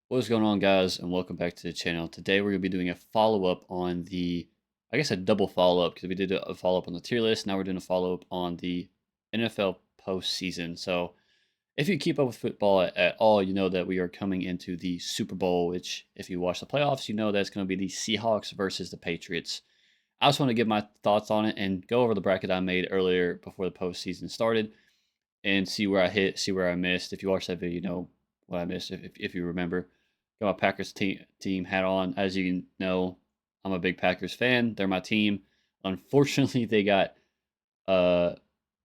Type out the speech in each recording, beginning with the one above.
What's going on, guys, and welcome back to the channel. Today we're going to be doing a follow-up on I guess a double follow-up, because we did a follow-up on the tier list. Now we're doing a follow-up on the NFL postseason. So if you keep up with football at all, you know that we are coming into the Super Bowl, which if you watch the playoffs, you know that's going to be the Seahawks versus the Patriots. I just want to give my thoughts on it and go over the bracket I made earlier before the postseason started and see where I hit, see where I missed. If you watched that video, you know what I missed, if you remember. Got my Packers team hat on. As you know, I'm a big Packers fan. They're my team. Unfortunately, they got uh,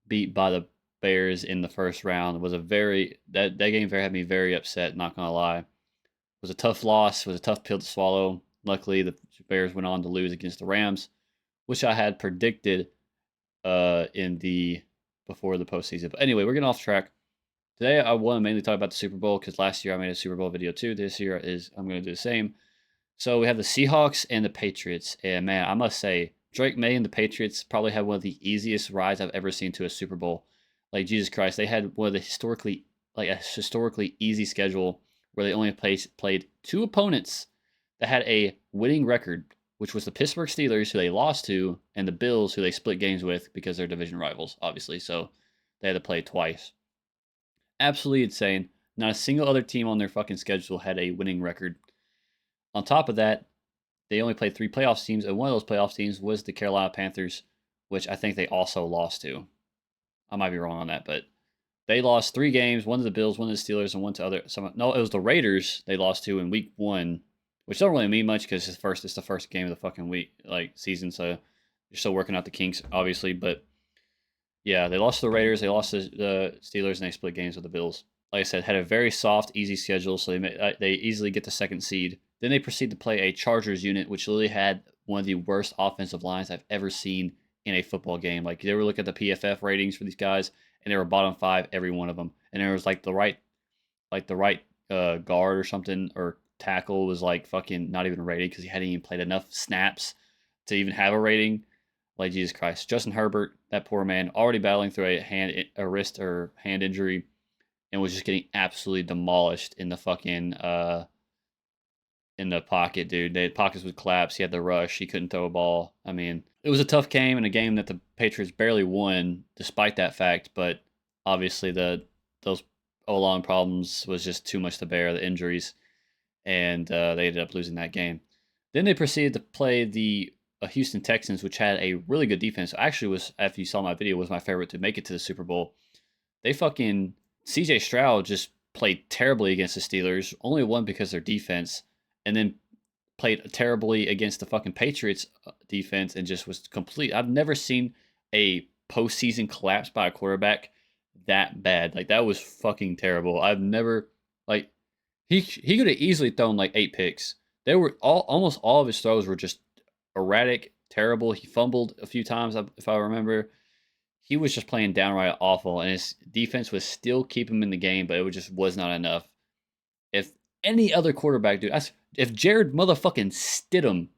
beat by the Bears in the first round. It was a very that game had me very upset. Not gonna lie, it was a tough loss. It was a tough pill to swallow. Luckily, the Bears went on to lose against the Rams, which I had predicted in the before the postseason. But anyway, we're getting off track. Today, I want to mainly talk about the Super Bowl because last year I made a Super Bowl video too. This year I'm going to do the same. So we have the Seahawks and the Patriots, and man, I must say Drake May and the Patriots probably had one of the easiest rides I've ever seen to a Super Bowl. Like Jesus Christ, they had one of the historically easy schedule where they only played two opponents that had a winning record, which was the Pittsburgh Steelers, who they lost to, and the Bills, who they split games with because they're division rivals, obviously. So they had to play twice. Absolutely insane. Not a single other team on their fucking schedule had a winning record. On top of that, they only played three playoff teams, and one of those playoff teams was the Carolina Panthers, which I think they also lost to. I might be wrong on that, but they lost three games: one to the Bills, one to the Steelers, and one to other. No, it was the Raiders they lost to in Week 1, which don't really mean much because it's the first game of the fucking week season, so you're still working out the kinks, obviously. But yeah, they lost to the Raiders, they lost to the Steelers, and they split games with the Bills. Like I said, had a very soft, easy schedule, so they easily get the second seed. Then they proceed to play a Chargers unit, which literally had one of the worst offensive lines I've ever seen in a football game. Like, you ever look at the PFF ratings for these guys, and they were bottom five every one of them. And there was like the right guard or something or tackle was like fucking not even rated because he hadn't even played enough snaps to even have a rating. Like Jesus Christ, Justin Herbert, that poor man, already battling through a wrist or hand injury, and was just getting absolutely demolished in the fucking in the pocket, dude. The pockets would collapse. He had the rush. He couldn't throw a ball. I mean, it was a tough game and a game that the Patriots barely won, despite that fact. But obviously, those O line problems was just too much to bear. The injuries, and they ended up losing that game. Then they proceeded to play the Houston Texans, which had a really good defense. Actually, was if you saw my video, was my favorite to make it to the Super Bowl. They fucking C.J. Stroud just played terribly against the Steelers. Only won because of their defense, and then played terribly against the fucking Patriots defense, and just was complete. I've never seen a postseason collapse by a quarterback that bad. Like, that was fucking terrible. I've never like he could have easily thrown like 8 picks. They were almost all of his throws were just erratic, terrible. He fumbled a few times, if I remember. He was just playing downright awful, and his defense was still keeping him in the game, but it just was not enough. If any other quarterback, dude, if Jared motherfucking Stidham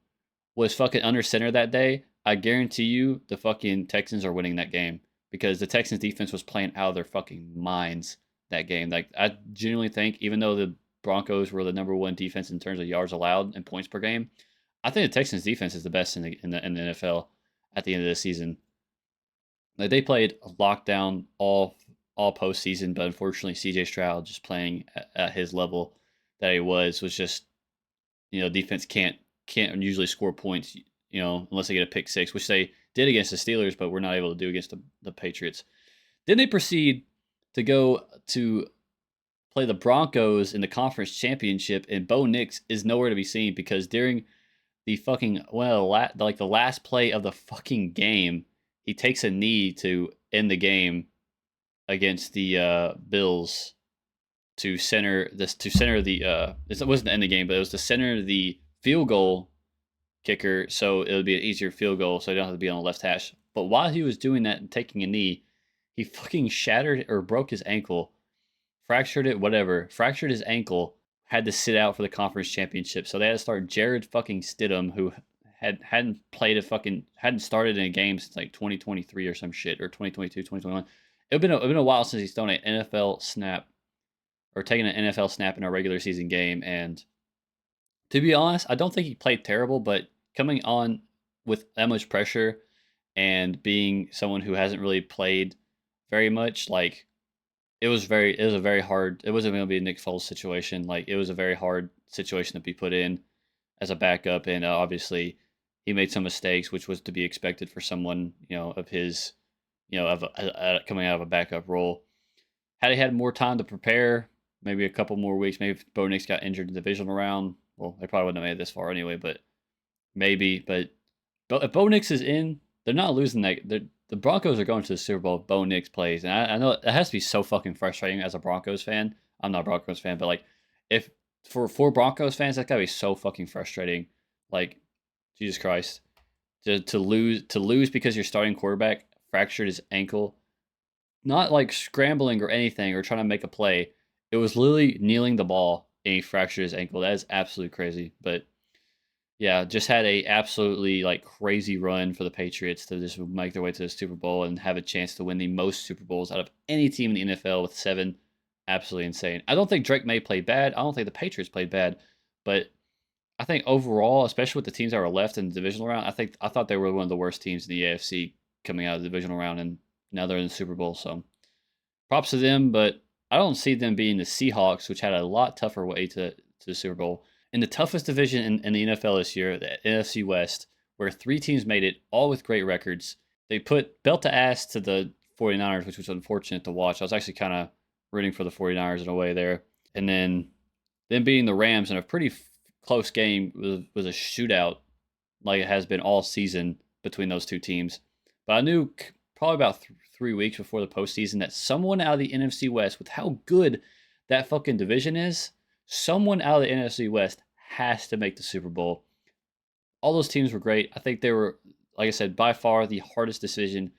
was fucking under center that day, I guarantee you the fucking Texans are winning that game because the Texans defense was playing out of their fucking minds that game. Like, I genuinely think, even though the Broncos were the number one defense in terms of yards allowed and points per game, I think the Texans defense is the best in the NFL at the end of the season. Like, they played lockdown all postseason, but unfortunately, C.J. Stroud just playing at his level that he was just, defense can't usually score points, unless they get a pick six, which they did against the Steelers, but we're not able to do against the Patriots. Then they proceed to go to play the Broncos in the conference championship, and Bo Nix is nowhere to be seen because during the fucking like the last play of the fucking game, he takes a knee to end the game against the Bills to center the it wasn't to end the game, but it was to center the field goal kicker, so it would be an easier field goal, so he don't have to be on the left hash. But while he was doing that and taking a knee, he fucking shattered or broke his ankle, fractured it, whatever, fractured his ankle, had to sit out for the conference championship. So they had to start Jared fucking Stidham, who hadn't started in a game since like 2023 or some shit, or 2022, 2021. It'd been a while since he's thrown an NFL snap or taking an NFL snap in a regular season game. And to be honest, I don't think he played terrible, but coming on with that much pressure and being someone who hasn't really played very much, like it was a very hard. It wasn't going to be a Nick Foles situation. Like it was a very hard situation to be put in as a backup, and obviously he made some mistakes, which was to be expected for someone of his coming out of a backup role. Had he had more time to prepare, maybe a couple more weeks, maybe if Bo Nix got injured in the divisional round, well, they probably wouldn't have made it this far anyway, but maybe. But if Bo Nix is in, they're not losing that. The Broncos are going to the Super Bowl if Bo Nix plays. And I know it has to be so fucking frustrating as a Broncos fan. I'm not a Broncos fan, but like, if for Broncos fans, that gotta be so fucking frustrating. Like, Jesus Christ. To lose because your starting quarterback fractured his ankle, not like scrambling or anything or trying to make a play. It was literally kneeling the ball and he fractured his ankle. That is absolutely crazy. But yeah, just had a absolutely like crazy run for the Patriots to just make their way to the Super Bowl and have a chance to win the most Super Bowls out of any team in the NFL with 7. Absolutely insane. I don't think Drake May played bad. I don't think the Patriots played bad, but I think overall, especially with the teams that were left in the divisional round, I thought they were one of the worst teams in the AFC coming out of the divisional round, and now they're in the Super Bowl. So props to them, but I don't see them being the Seahawks, which had a lot tougher way to the Super Bowl. In the toughest division in the NFL this year, the NFC West, where 3 teams made it, all with great records. They put belt to ass to the 49ers, which was unfortunate to watch. I was actually kind of rooting for the 49ers in a way there. And then them beating the Rams in a pretty close game was a shootout like it has been all season between those two teams. But I knew probably about 3 weeks before the postseason that someone out of the NFC West, with how good that fucking division is, someone out of the NFC West has to make the Super Bowl. All those teams were great. I think they were, like I said, by far the hardest division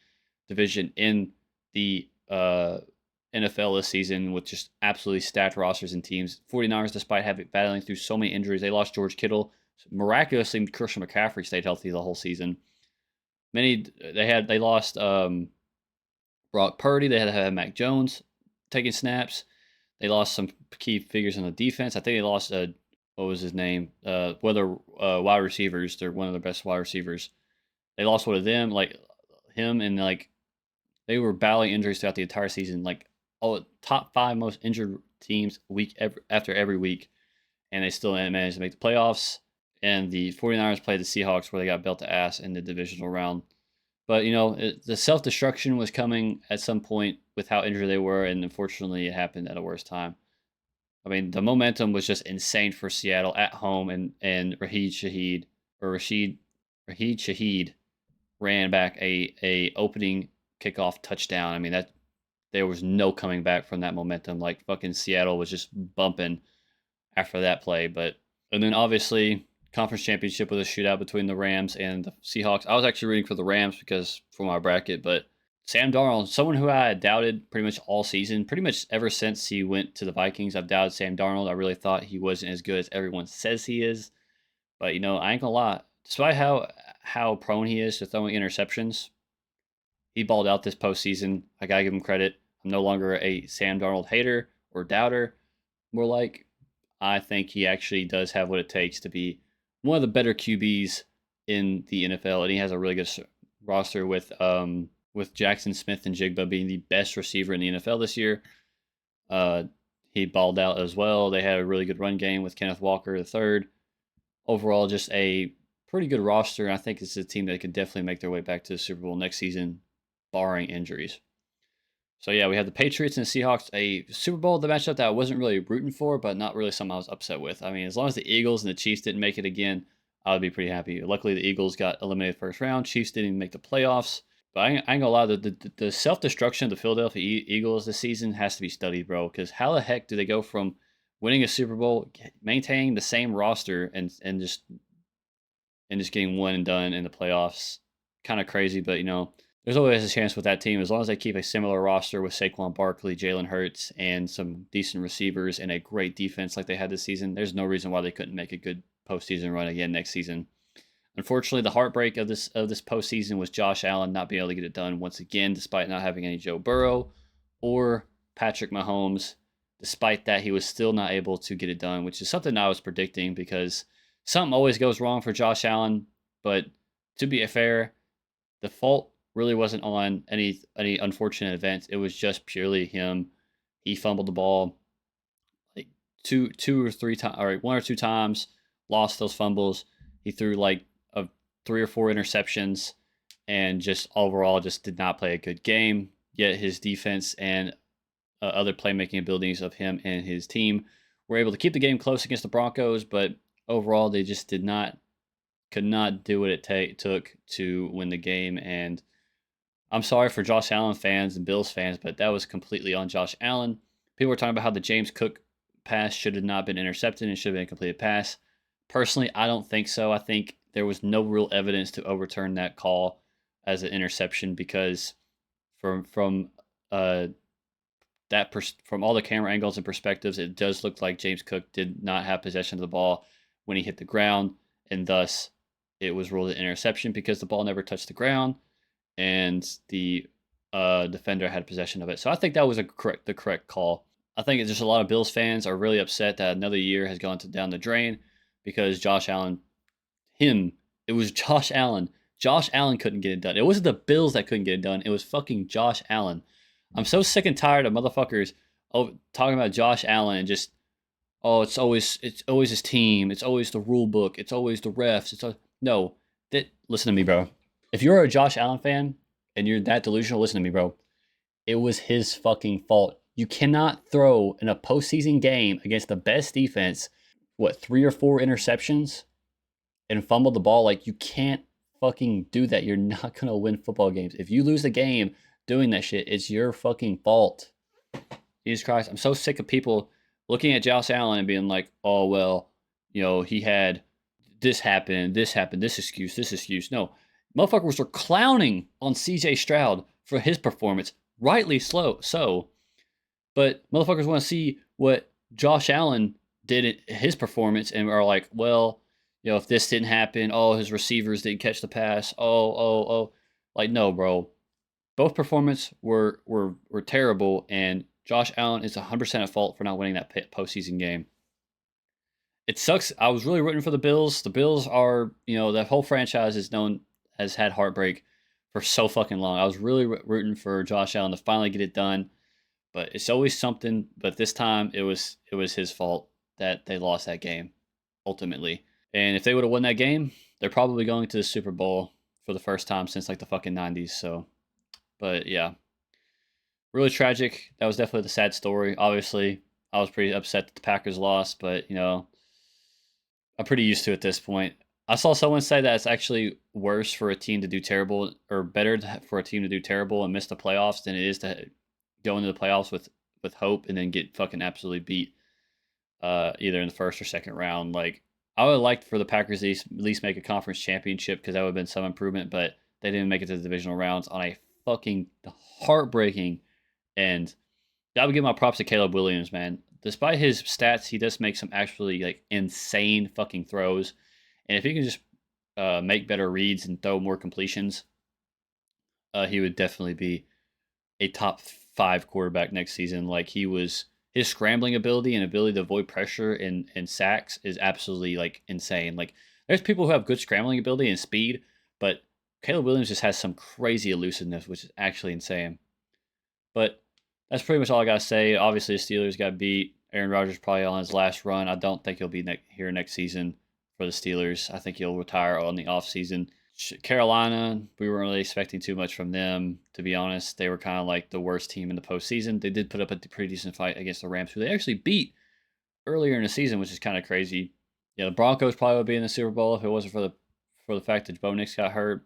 in the NFL this season, with just absolutely stacked rosters and teams. 49ers, despite battling through so many injuries, they lost George Kittle. Miraculously, Christian McCaffrey stayed healthy the whole season. They lost Brock Purdy. They had to have Mac Jones taking snaps. They lost some key figures on the defense. I think they lost what was his name? Wide receivers. They're one of the best wide receivers. They lost one of them, like him, and like they were battling injuries throughout the entire season. Like top 5 most injured teams after every week, and they still managed to make the playoffs. And the 49ers played the Seahawks, where they got belt to ass in the divisional round. But the self-destruction was coming at some point with how injured they were, and unfortunately, it happened at a worse time. I mean, the momentum was just insane for Seattle at home, and Rashid Shaheed ran back a opening kickoff touchdown. I mean, that there was no coming back from that momentum. Like fucking Seattle was just bumping after that play. And then obviously conference championship was a shootout between the Rams and the Seahawks. I was actually rooting for the Rams because for my bracket, but Sam Darnold, someone who I had doubted pretty much all season, pretty much ever since he went to the Vikings, I've doubted Sam Darnold. I really thought he wasn't as good as everyone says he is. But I ain't gonna lie. Despite how prone he is to throwing interceptions, he balled out this postseason. I gotta give him credit. I'm no longer a Sam Darnold hater or doubter. More like I think he actually does have what it takes to be one of the better QBs in the NFL, and he has a really good roster with Jackson Smith and Jigba being the best receiver in the NFL this year. He balled out as well. They had a really good run game with Kenneth Walker III. Overall, just a pretty good roster. I think it's a team that could definitely make their way back to the Super Bowl next season, barring injuries. So yeah, we had the Patriots and the Seahawks, a Super Bowl, the matchup that I wasn't really rooting for, but not really something I was upset with. I mean, as long as the Eagles and the Chiefs didn't make it again, I would be pretty happy. Luckily, the Eagles got eliminated first round. Chiefs didn't even make the playoffs. But I ain't gonna lie, the self-destruction of the Philadelphia Eagles this season has to be studied, bro. Because how the heck do they go from winning a Super Bowl, maintaining the same roster, and just getting one and done in the playoffs? Kind of crazy, but there's always a chance with that team as long as they keep a similar roster with Saquon Barkley, Jalen Hurts, and some decent receivers and a great defense like they had this season. There's no reason why they couldn't make a good postseason run again next season. Unfortunately, the heartbreak of this postseason was Josh Allen not being able to get it done once again, despite not having any Joe Burrow or Patrick Mahomes. despite that, he was still not able to get it done, which is something I was predicting because something always goes wrong for Josh Allen. But to be fair, the fault really wasn't on any unfortunate events. It was just purely him. He fumbled the ball like two or three times, or one or two times, lost those fumbles. He threw like a 3 or 4 interceptions, and just overall just did not play a good game. Yet his defense and other playmaking abilities of him and his team were able to keep the game close against the Broncos, but overall they just could not do what it took to win the game. And I'm sorry for Josh Allen fans and Bills fans, but that was completely on Josh Allen. People were talking about how the James Cook pass should have not been intercepted and should have been a completed pass. Personally, I don't think so. I think there was no real evidence to overturn that call as an interception because from uh, from all the camera angles and perspectives, it does look like James Cook did not have possession of the ball when he hit the ground, and thus it was ruled an interception because the ball never touched the ground and the defender had possession of it. So I think that was the correct call. I think it's just a lot of Bills fans are really upset that another year has gone down the drain because Josh Allen, it was Josh Allen. Josh Allen couldn't get it done. It wasn't the Bills that couldn't get it done. It was fucking Josh Allen. I'm so sick and tired of motherfuckers talking about Josh Allen and just it's always his team. It's always the rule book. It's always the refs. No. Listen to me, bro. If you're a Josh Allen fan and you're that delusional, listen to me, bro. It was his fucking fault. You cannot throw in a postseason game against the best defense, 3 or 4 interceptions and fumble the ball. Like, you can't fucking do that. You're not going to win football games. If you lose the game doing that shit, it's your fucking fault. Jesus Christ. I'm so sick of people looking at Josh Allen and being like, oh, well, he had this happen, this excuse. No, motherfuckers were clowning on CJ Stroud for his performance, rightly so. But motherfuckers want to see what Josh Allen did at his performance and are like, well, if this didn't happen, his receivers didn't catch the pass. Like, no, bro. Both performances were terrible, and Josh Allen is 100% at fault for not winning that postseason game. It sucks. I was really rooting for the Bills. The Bills are, that whole franchise has had heartbreak for so fucking long. I was really rooting for Josh Allen to finally get it done, but it's always something. But this time, it was his fault that they lost that game, ultimately. And if they would have won that game, they're probably going to the Super Bowl for the first time since like the fucking 90s. So, but yeah, really tragic. That was definitely the sad story. Obviously, I was pretty upset that the Packers lost, but I'm pretty used to it at this point. I saw someone say that it's actually worse for a team to do terrible, or better for a team to do terrible and miss the playoffs than it is to go into the playoffs with hope and then get fucking absolutely beat either in the first or second round. Like, I would have liked for the Packers to at least make a conference championship because that would have been some improvement, but they didn't make it to the divisional rounds on a fucking heartbreaking end. I would give my props to Caleb Williams, man. Despite his stats, he does make some actually like insane fucking throws, and if he can just make better reads and throw more completions, he would definitely be a top 5 quarterback next season. Like, his scrambling ability and ability to avoid pressure and sacks is absolutely like insane. Like, there's people who have good scrambling ability and speed, but Caleb Williams just has some crazy elusiveness, which is actually insane. But that's pretty much all I got to say. Obviously, the Steelers got beat. Aaron Rodgers probably on his last run. I don't think he'll be here next season for the Steelers. I think he'll retire on the offseason. Carolina, we weren't really expecting too much from them, to be honest. They were kind of like the worst team in the postseason. They did put up a pretty decent fight against the Rams, who they actually beat earlier in the season, which is kind of crazy. Yeah, the Broncos probably would be in the Super Bowl if it wasn't for the fact that Bo Nix got hurt.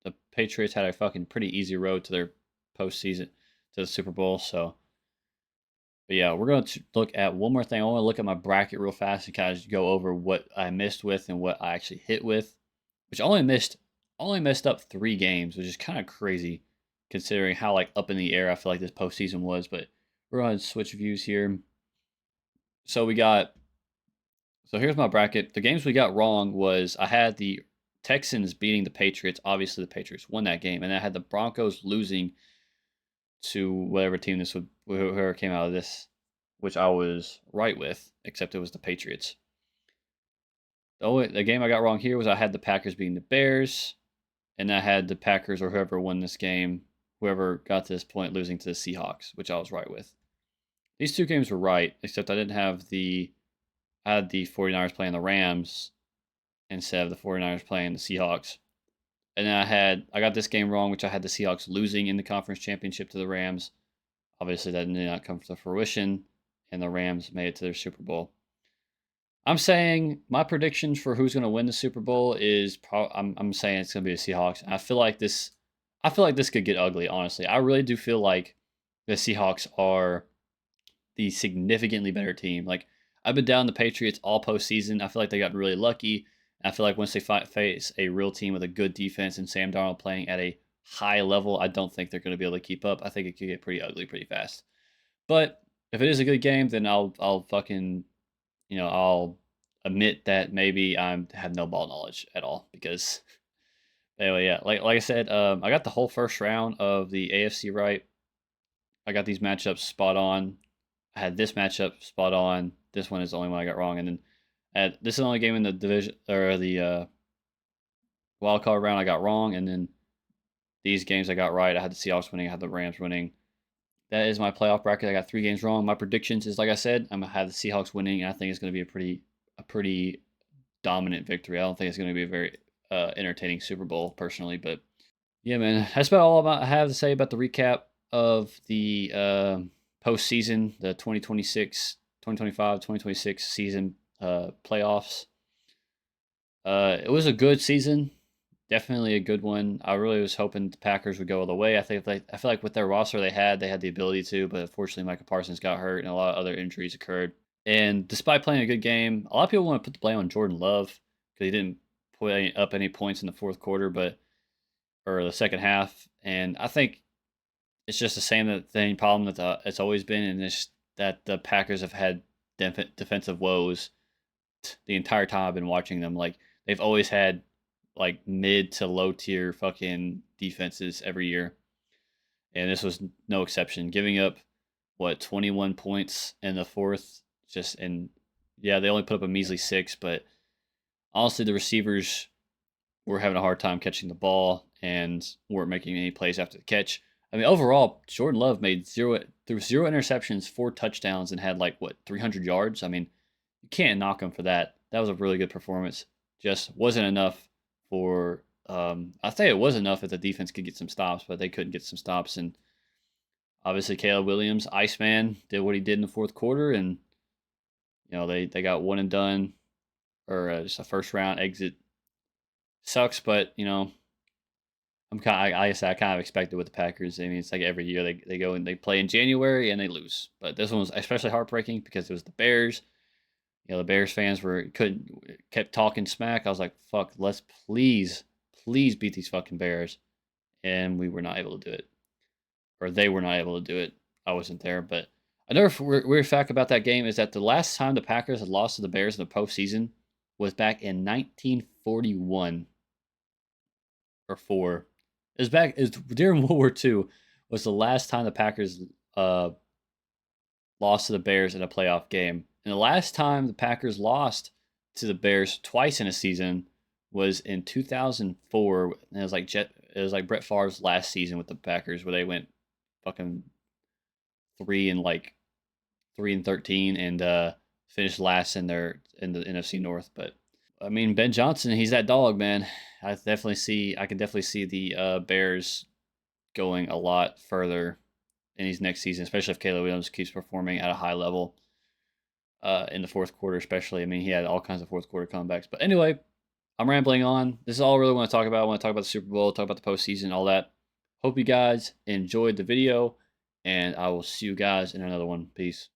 The Patriots had a fucking pretty easy road to their postseason, to the Super Bowl. So, but yeah, we're going to look at one more thing. I want to look at my bracket real fast and kind of go over what I missed with and what I actually hit with, which I only messed up 3 games, which is kind of crazy considering how like up in the air I feel like this postseason was. But we're going to switch views here. So here's my bracket. The games we got wrong was I had the Texans beating the Patriots. Obviously, the Patriots won that game, and I had the Broncos losing to whatever team whoever came out of this. which I was right with, except it was the Patriots. The game I got wrong here was I had the Packers beating the Bears, and I had the Packers or whoever won this game, whoever got to this point, losing to the Seahawks, which I was right with. These two games were right, except I didn't have I had the 49ers playing the Rams instead of the 49ers playing the Seahawks. And then I got this game wrong, which I had the Seahawks losing in the conference championship to the Rams. Obviously, that did not come to fruition, and the Rams made it to their Super Bowl. I'm saying my predictions for who's going to win the Super Bowl is I'm saying it's going to be the Seahawks. And I feel like this could get ugly. Honestly, I really do feel like the Seahawks are the significantly better team. Like I've been down the Patriots all postseason. I feel like they got really lucky. I feel like once they face a real team with a good defense and Sam Darnold playing at a high level, I don't think they're going to be able to keep up. I think it could get pretty ugly pretty fast. But if it is a good game, then I'll fucking I'll admit that maybe I have no ball knowledge at all because anyway, yeah, like I said, I got the whole first round of the AFC right. I got these matchups spot on. I had this matchup spot on. This one is the only one I got wrong, and then this is the only game in the division or the wild card round I got wrong, and then these games I got right. I had the Seahawks winning. I had the Rams winning. That is my playoff bracket. I got 3 games wrong. My predictions is like I said, I'm gonna have the Seahawks winning, and I think it's gonna be a pretty dominant victory. I don't think it's gonna be a very entertaining Super Bowl personally, but yeah, man, that's about all I have to say about the recap of the postseason, the 2026, 2025, 2026 season playoffs. It was a good season. Definitely a good one. I really was hoping the Packers would go all the way. I feel like with their roster they had the ability to, but unfortunately Micah Parsons got hurt and a lot of other injuries occurred. And despite playing a good game, a lot of people want to put the blame on Jordan Love because he didn't put up any points in the fourth quarter, or the second half. And I think it's just the same problem that it's always been, and it's that the Packers have had defensive woes the entire time I've been watching them. Like they've always had like mid to low tier fucking defenses every year, and this was no exception. Giving up 21 points in the fourth, yeah, they only put up a measly 6, but honestly, the receivers were having a hard time catching the ball and weren't making any plays after the catch. I mean, overall, Jordan Love made zero interceptions, 4 touchdowns, and had 300 yards. I mean, you can't knock him for that. That was a really good performance. Just wasn't enough for. I think it was enough if the defense could get some stops, but they couldn't get some stops. And obviously, Caleb Williams, Iceman, did what he did in the fourth quarter, and they got one and done, or just a first round exit. Sucks, but I guess I kind of expected with the Packers. I mean, it's like every year they go and they play in January and they lose. But this one was especially heartbreaking because it was the Bears. The Bears fans kept talking smack. I was like, fuck, let's please beat these fucking Bears. And we were not able to do it. Or they were not able to do it. I wasn't there. But another weird fact about that game is that the last time the Packers had lost to the Bears in the postseason was back in 1941 or 4. It was during World War II was the last time the Packers lost to the Bears in a playoff game. And the last time the Packers lost to the Bears twice in a season was in 2004. And it was like Brett Favre's last season with the Packers where they went fucking 3-13 and finished last in the NFC North. But I mean, Ben Johnson, he's that dog, man. I can definitely see the Bears going a lot further in his next season, especially if Caleb Williams keeps performing at a high level in the fourth quarter, especially. I mean, he had all kinds of fourth quarter comebacks. But anyway, I'm rambling on. This is all I really want to talk about. I want to talk about the Super Bowl, talk about the postseason, all that. Hope you guys enjoyed the video, and I will see you guys in another one. Peace.